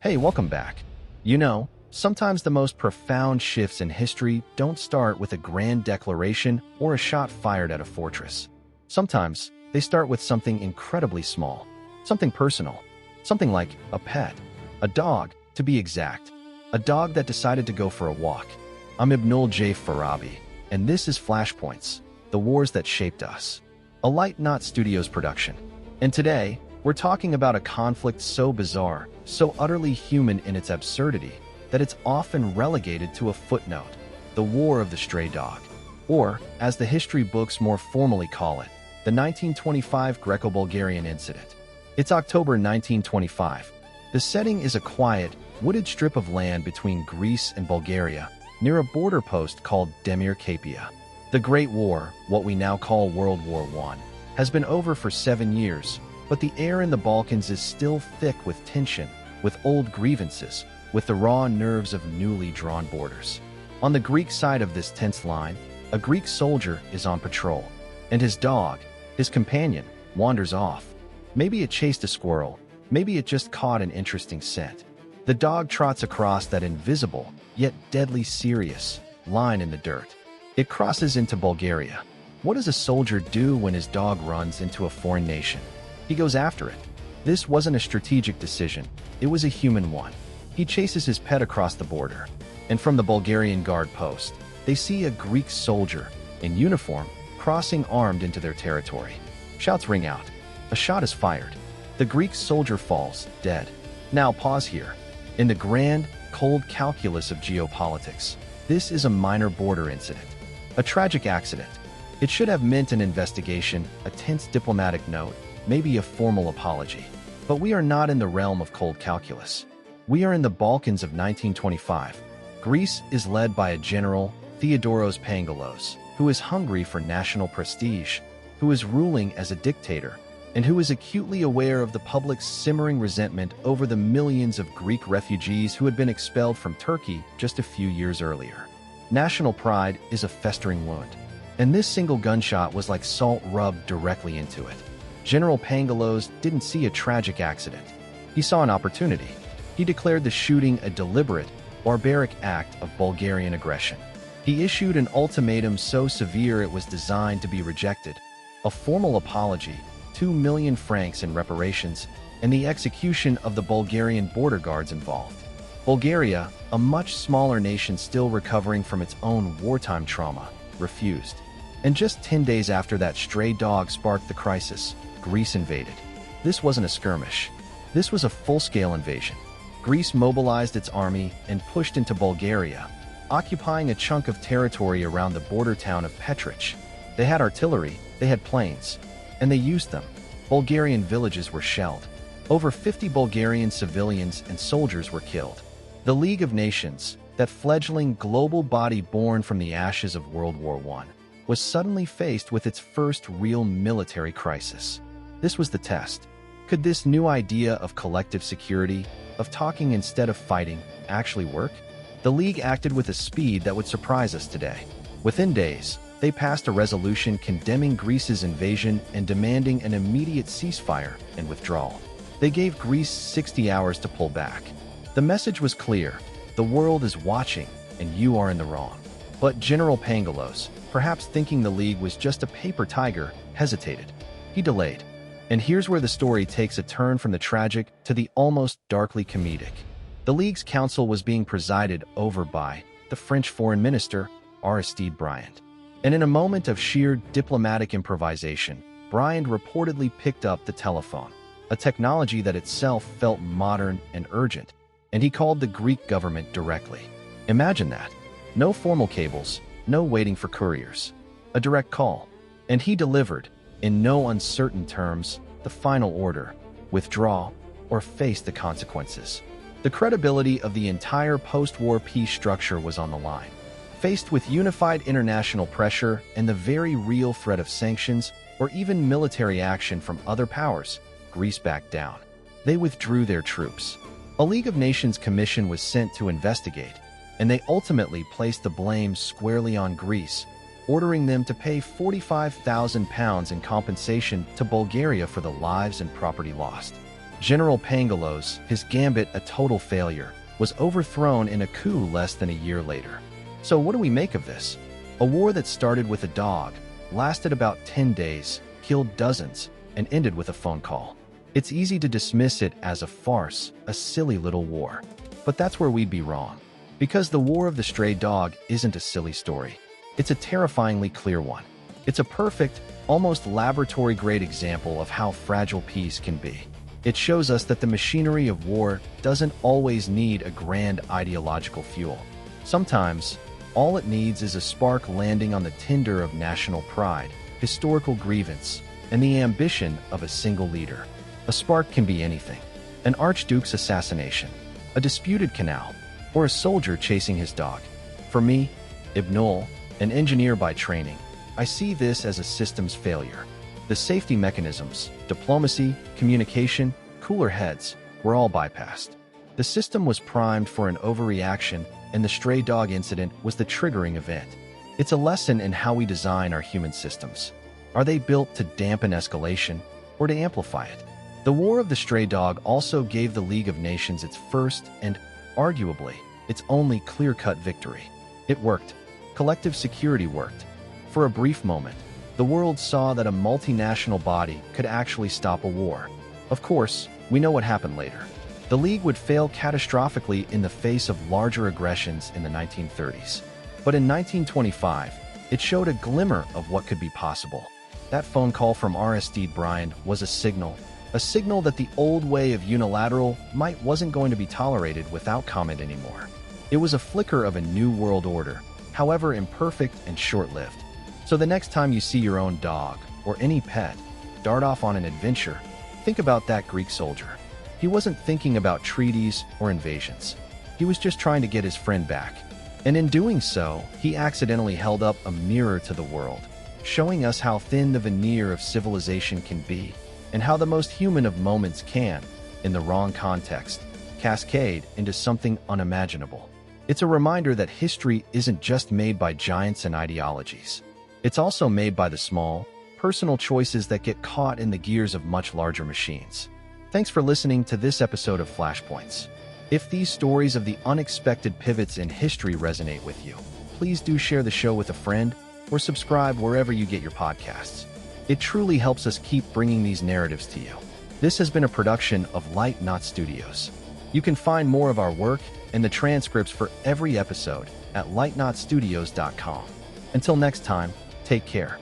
Hey, welcome back. Sometimes the most profound shifts in history don't start with a grand declaration or a shot fired at a fortress. Sometimes they start with something incredibly small, something personal, something like a pet, a dog, to be exact, a dog that decided to go for a walk. I'm Ibnul J. Farabi, and this is Flashpoints, the wars that shaped us. A Light Knot Studios production. And today, we're talking about a conflict so bizarre, so utterly human in its absurdity, that it's often relegated to a footnote, the War of the Stray Dog. Or, as the history books more formally call it, the 1925 Greco-Bulgarian incident. It's October 1925. The setting is a quiet, wooded strip of land between Greece and Bulgaria, near a border post called Demir Kapia. The Great War, what we now call World War I, has been over for 7 years, but the air in the Balkans is still thick with tension, with old grievances, with the raw nerves of newly drawn borders. On the Greek side of this tense line, a Greek soldier is on patrol, and his dog, his companion, wanders off. Maybe it chased a squirrel, maybe it just caught an interesting scent. The dog trots across that invisible, yet deadly serious, line in the dirt. It crosses into Bulgaria. What does a soldier do when his dog runs into a foreign nation? He goes after it. This wasn't a strategic decision, it was a human one. He chases his pet across the border, and from the Bulgarian guard post, they see a Greek soldier, in uniform, crossing armed into their territory. Shouts ring out. A shot is fired. The Greek soldier falls, dead. Now pause here. In the grand, cold calculus of geopolitics, this is a minor border incident. A tragic accident. It should have meant an investigation, a tense diplomatic note, maybe a formal apology. But we are not in the realm of cold calculus. We are in the Balkans of 1925. Greece is led by a general, Theodoros Pangalos, who is hungry for national prestige, who is ruling as a dictator, and who is acutely aware of the public's simmering resentment over the millions of Greek refugees who had been expelled from Turkey just a few years earlier. National pride is a festering wound, and this single gunshot was like salt rubbed directly into it. General Pangalos didn't see a tragic accident. He saw an opportunity. He declared the shooting a deliberate, barbaric act of Bulgarian aggression. He issued an ultimatum so severe it was designed to be rejected, a formal apology, 2 million francs in reparations, and the execution of the Bulgarian border guards involved. Bulgaria, a much smaller nation still recovering from its own wartime trauma, refused. And just 10 days after that stray dog sparked the crisis, Greece invaded. This wasn't a skirmish. This was a full-scale invasion. Greece mobilized its army and pushed into Bulgaria, occupying a chunk of territory around the border town of Petrich. They had artillery, they had planes, and they used them. Bulgarian villages were shelled. Over 50 Bulgarian civilians and soldiers were killed. The League of Nations, that fledgling global body born from the ashes of World War I, was suddenly faced with its first real military crisis. This was the test. Could this new idea of collective security, of talking instead of fighting, actually work? The League acted with a speed that would surprise us today. Within days, they passed a resolution condemning Greece's invasion and demanding an immediate ceasefire and withdrawal. They gave Greece 60 hours to pull back. The message was clear: the world is watching, and you are in the wrong. But General Pangalos, perhaps thinking the League was just a paper tiger, hesitated. He delayed. And here's where the story takes a turn from the tragic to the almost darkly comedic. The League's council was being presided over by the French Foreign Minister, Aristide Briand. And in a moment of sheer diplomatic improvisation, Briand reportedly picked up the telephone, a technology that itself felt modern and urgent, and he called the Greek government directly. Imagine that. No formal cables, no waiting for couriers. A direct call. And he delivered, in no uncertain terms, the final order: withdraw or face the consequences. The credibility of the entire post-war peace structure was on the line. Faced with unified international pressure and the very real threat of sanctions or even military action from other powers, Greece backed down. They withdrew their troops. A League of Nations commission was sent to investigate, and they ultimately placed the blame squarely on Greece, ordering them to pay £45,000 in compensation to Bulgaria for the lives and property lost. General Pangalos, his gambit a total failure, was overthrown in a coup less than a year later. So what do we make of this? A war that started with a dog, lasted about 10 days, killed dozens, and ended with a phone call. It's easy to dismiss it as a farce, a silly little war. But that's where we'd be wrong. Because the War of the Stray Dog isn't a silly story. It's a terrifyingly clear one. It's a perfect, almost laboratory-grade example of how fragile peace can be. It shows us that the machinery of war doesn't always need a grand ideological fuel. Sometimes, all it needs is a spark landing on the tinder of national pride, historical grievance, and the ambition of a single leader. A spark can be anything. An archduke's assassination, a disputed canal, or a soldier chasing his dog. For me, Ibnul, an engineer by training, I see this as a systems failure. The safety mechanisms, diplomacy, communication, cooler heads, were all bypassed. The system was primed for an overreaction, and the stray dog incident was the triggering event. It's a lesson in how we design our human systems. Are they built to dampen escalation or to amplify it? The War of the Stray Dog also gave the League of Nations its first and, arguably, its only clear-cut victory. It worked. Collective security worked. For a brief moment, the world saw that a multinational body could actually stop a war. Of course, we know what happened later. The League would fail catastrophically in the face of larger aggressions in the 1930s. But in 1925, it showed a glimmer of what could be possible. That phone call from Aristide Briand was a signal that the old way of unilateral might wasn't going to be tolerated without comment anymore. It was a flicker of a new world order, however imperfect and short-lived. So the next time you see your own dog, or any pet, dart off on an adventure, think about that Greek soldier. He wasn't thinking about treaties or invasions. He was just trying to get his friend back. And in doing so, he accidentally held up a mirror to the world, showing us how thin the veneer of civilization can be, and how the most human of moments can, in the wrong context, cascade into something unimaginable. It's a reminder that history isn't just made by giants and ideologies. It's also made by the small, personal choices that get caught in the gears of much larger machines. Thanks for listening to this episode of Flashpoints. If these stories of the unexpected pivots in history resonate with you, please do share the show with a friend or subscribe wherever you get your podcasts. It truly helps us keep bringing these narratives to you. This has been a production of Light Knot Studios. You can find more of our work and the transcripts for every episode at lightknotstudios.com. Until next time, take care.